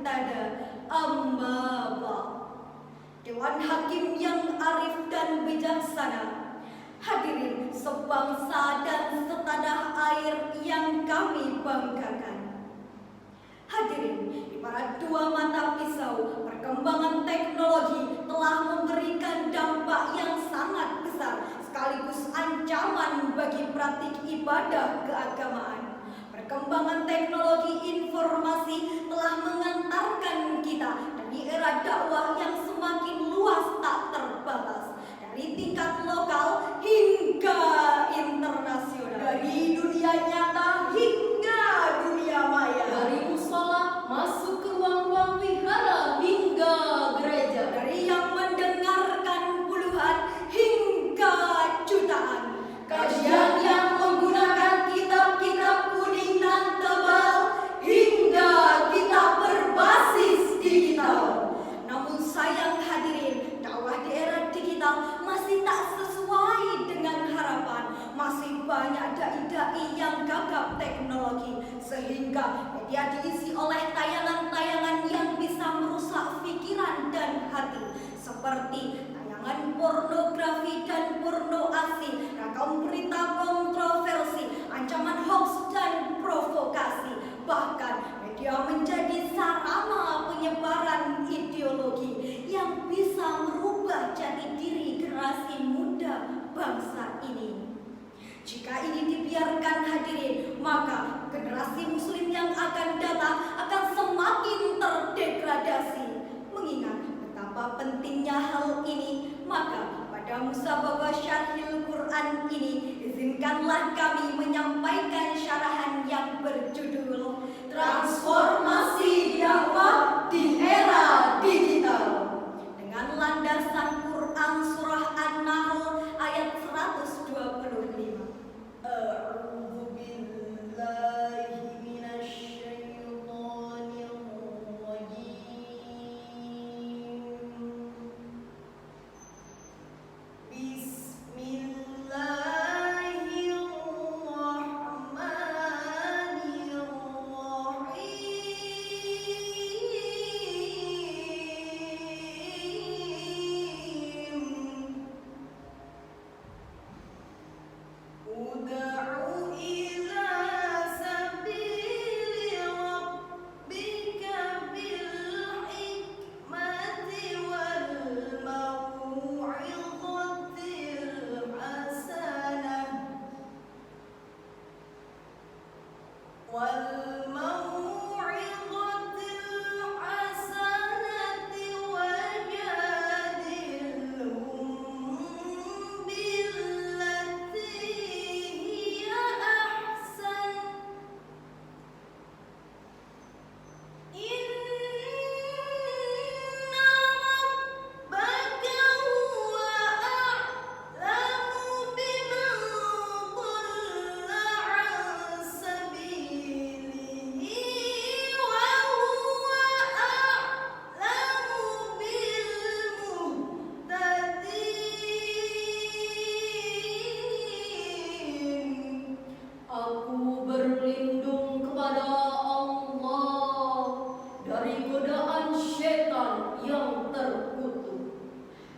murtada amma ba'd. Dewan Hakim yang arif dan bijaksana, hadirin sebangsa dan setanah air yang kami banggakan. Hadirin, ibarat dua mata pisau, perkembangan teknologi telah memberikan dampak yang sangat besar sekaligus ancaman bagi praktik ibadah keagamaan. Perkembangan teknologi informasi telah mengantarkan kita dari era dakwah yang semakin luas tak terbatas, dari tingkat lokal hingga internasional, dari dunia nyata hingga dunia maya, dari musola masuk ke ruang-ruang wihara hingga gereja, dari yang mendengarkan puluhan hingga jutaan, kajian yang menggunakan kitab-kitab kuning dan tebal hingga kitab berbasis digital. Namun sayang hadirin, dakwah di era digital masih tak sesuai dengan harapan. Masih banyak dai-dai yang gagap teknologi, sehingga media diisi oleh tayangan-tayangan yang bisa merusak pikiran dan hati, seperti tayangan pornografi dan porno asli, ragam berita kontroversi, ancaman hoax dan provokasi. Bahkan media menjadi sarana penyebaran ideologi yang bisa merubah jati diri generasi muda bangsa ini. Jika ini dibiarkan hadirin, maka generasi muslim yang akan datang akan semakin terdegradasi. Mengingat betapa pentingnya hal ini, maka pada musabaqah syarhil Quran ini, izinkanlah kami menyampaikan syarahan yang berjudul Transformasi Dakwah di Era Digital, dengan landasan Quran surah An-Nahl ayat 125. A'udzu billahi minasyaitonir rajim.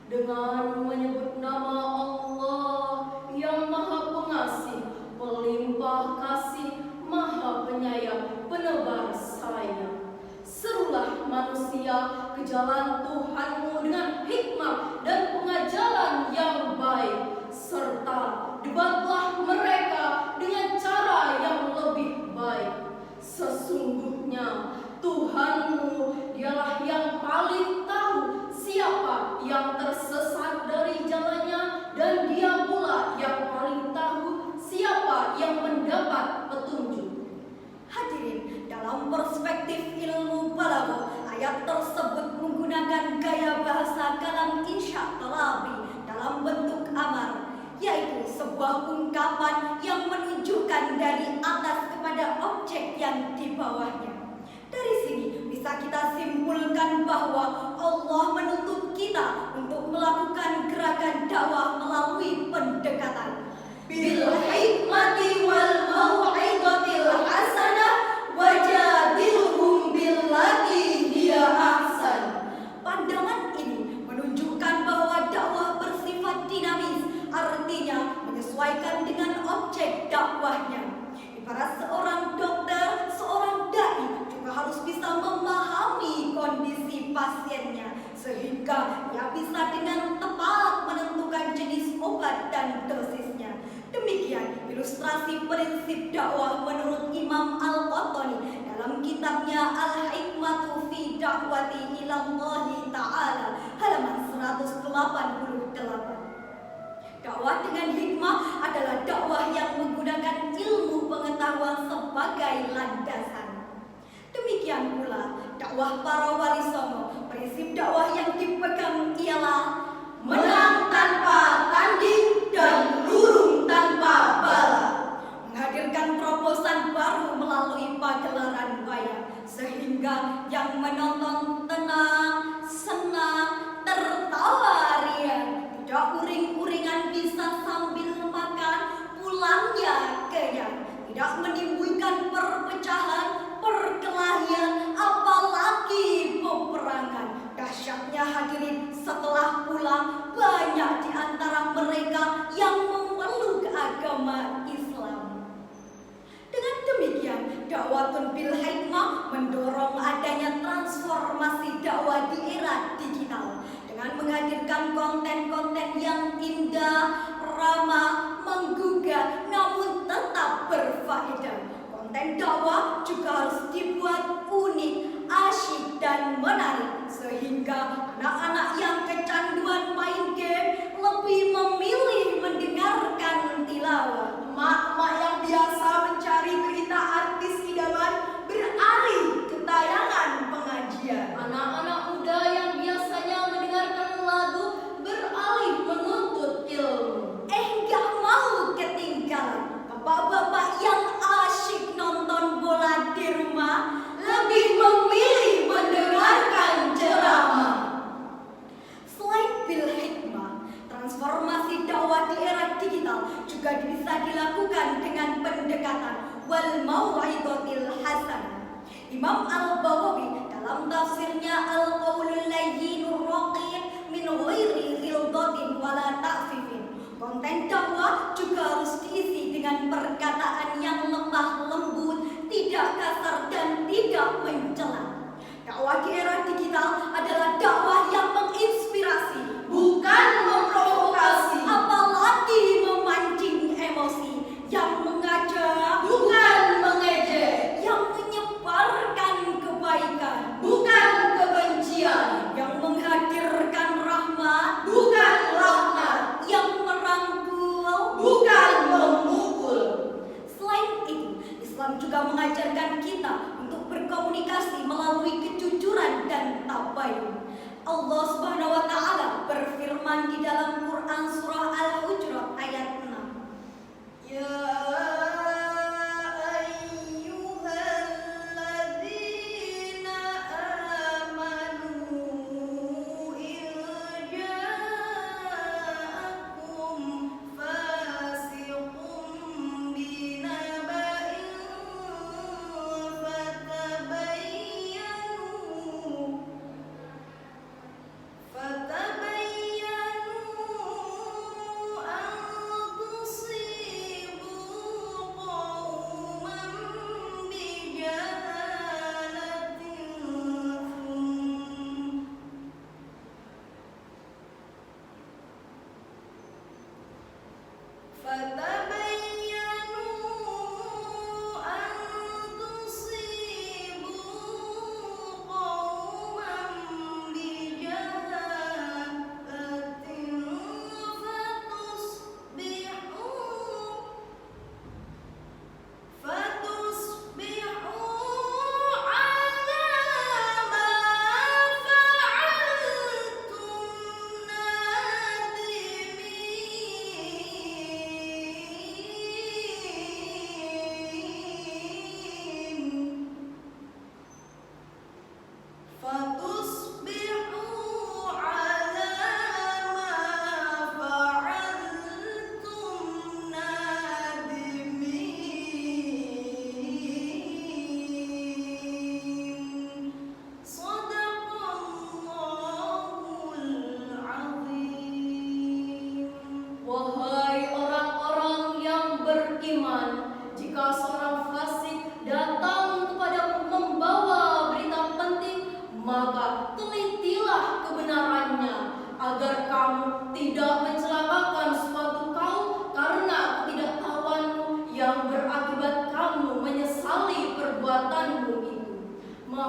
Dengan menyebut nama Allah yang Maha Pengasih, Pelimpah Kasih, Maha Penyayang, Penebar Sayang. Serulah manusia ke jalan Tuhanmu dengan hikmah dan pengajaran yang baik, serta debatlah mereka dengan cara yang lebih baik. Sesungguhnya Tuhanmu dialah yang paling tahu siapa yang tersesat dari jalannya, dan Dia pula yang paling tahu siapa yang mendapat petunjuk. Hadirin, dalam perspektif ilmu balaghah, ayat tersebut menggunakan gaya bahasa kalam insya talabi dalam bentuk amar, yaitu sebuah ungkapan yang menunjukkan dari atas kepada objek yang di bawahnya. Dari sini bisa kita simpulkan bahwa Allah menuntut kita untuk melakukan gerakan dakwah melalui pendekatan bil hikmati wal mau'izatil hasanah wajadilhum billati menyesuaikan dengan objek dakwahnya. Ibarat seorang dokter, seorang dai juga harus bisa memahami kondisi pasiennya sehingga ia bisa dengan tepat menentukan jenis obat dan dosisnya. Demikian ilustrasi prinsip dakwah menurut Imam Al-Qahtani dalam kitabnya Al-Hikmatu fi Da'wati Ilallahi Ta'ala halaman 188. Dakwah dengan hikmah adalah dakwah yang menggunakan ilmu pengetahuan sebagai landasan. Demikian pula dakwah para wali songo. Prinsip dakwah yang dipegang ialah menang tanpa tanding dan lurung tanpa bala. Menghadirkan terobosan baru melalui pagelaran wayang sehingga yang menonton tenang, senang, tertawa riang. Tidak uring-uringan bisa sambil makan, pulangnya kenyang. Tidak menimbulkan perpecahan, perkelahian, apalagi peperangan. Dahsyatnya hadirin, setelah pulang banyak di antara mereka yang memeluk agama Islam. Dengan demikian, dakwatun bil hikmah mendorong adanya transformasi dakwah di era digital dengan menghadirkan konten-konten yang indah, ramah, menggugah, namun tetap berfaedah. Konten dakwah juga harus dibuat unik, asyik, dan menarik sehingga anak-anak yang kecanduan main game lebih memilih mendengarkan tilawah. Emak-emak yang biasa mencari berita artis idaman beralih ke tayangan pengajian. Anak-anak muda yang biasanya mendengarkan lagu beralih menuntut ilmu. Gak mau ketinggalan. Bapak-bapak yang asyik nonton bola di rumah lebih memilih mendengarkan ceramah. Selain bil hikmah, transformasi dakwah di era digital juga bisa dilakukan dengan pendekatan wal mau'izatil hasanah. Imam Al-Baghawi dalam tafsirnya Al-Qaulul Layyinur Raqiq min ghairi ghildatin wala ta'fifin. Konten dakwah juga harus diisi dengan perkataan yang lemah lembut, tidak kasar dan tidak mencela. Dakwah di era digital adalah dakwah yang menginspirasi, Bukan memprovokasi, apalagi memancing emosi, yang mengajak, bukan mengejek, yang menyebarkan kebaikan, bukan kebencian, yang menghadirkan rahmat, bukan laknat, yang merangkul, bukan memukul. Selain itu, Islam juga mengajarkan kita untuk berkomunikasi melalui kejujuran dan tabayun. Allah Subhanahu wa taala berfirman di dalam Quran surah Al-Hujurat ayat 6. Ya ayyuhalladzina amanu irja'akum fasiqun binaba'in fatabayyanu an tusibu qauman bijahalatin fatabayyanu an tusibu qauman bijahalatin fatusbihu ala ma fa'altum nadimin.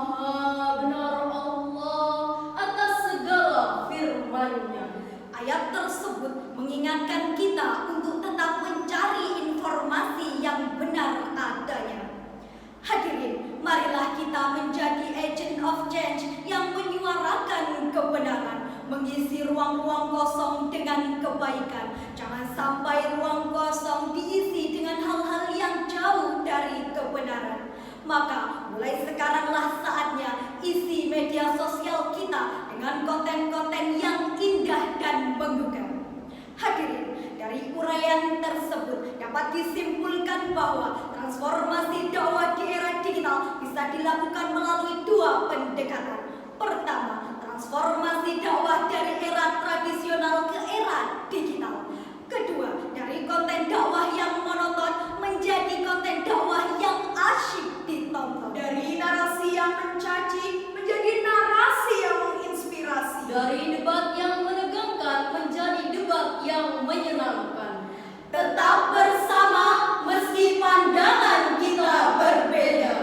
Maha benar Allah atas segala firman-Nya. Ayat tersebut mengingatkan kita untuk tetap mencari informasi yang benar adanya. Hadirin, marilah kita menjadi agent of change yang menyuarakan kebenaran, mengisi ruang-ruang kosong dengan kebaikan. Jangan sampai ruang kosong diisi dengan hal-hal yang jauh dari kebenaran. Maka mulai sekaranglah saatnya isi media sosial kita dengan konten-konten yang indah dan menggugah. Hadirin, dari uraian tersebut dapat disimpulkan bahwa transformasi dakwah di era digital bisa dilakukan melalui dua pendekatan. Pertama, transformasi dakwah dari era tradisional ke era digital. Kedua, dari konten dakwah yang monoton menjadi konten dakwah yang asyik ditonton. Dari narasi yang mencaci menjadi narasi yang menginspirasi. Dari debat yang menegangkan menjadi debat yang menyenangkan. Tetap bersama meski pandangan kita berbeda.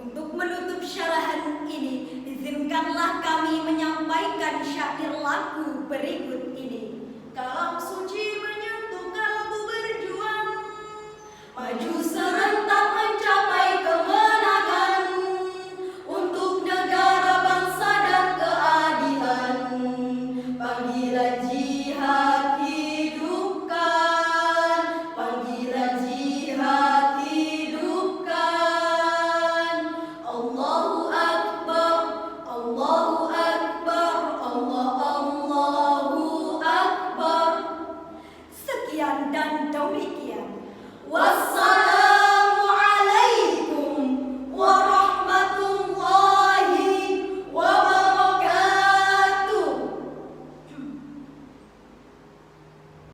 Untuk menutup syarahan ini, izinkanlah kami menyampaikan syair lagu berikut ini. Kalam suci menyentuh kalbu berjuang, Maju serentak mencapai kemenangan untuk negara, bangsa dan keadilan. Panggilan jihad hidupkan, panggilan jihad hidupkan. Allahu Akbar, Allahu Akbar, Allahu Akbar. Sekian dan demikian. Wassalam.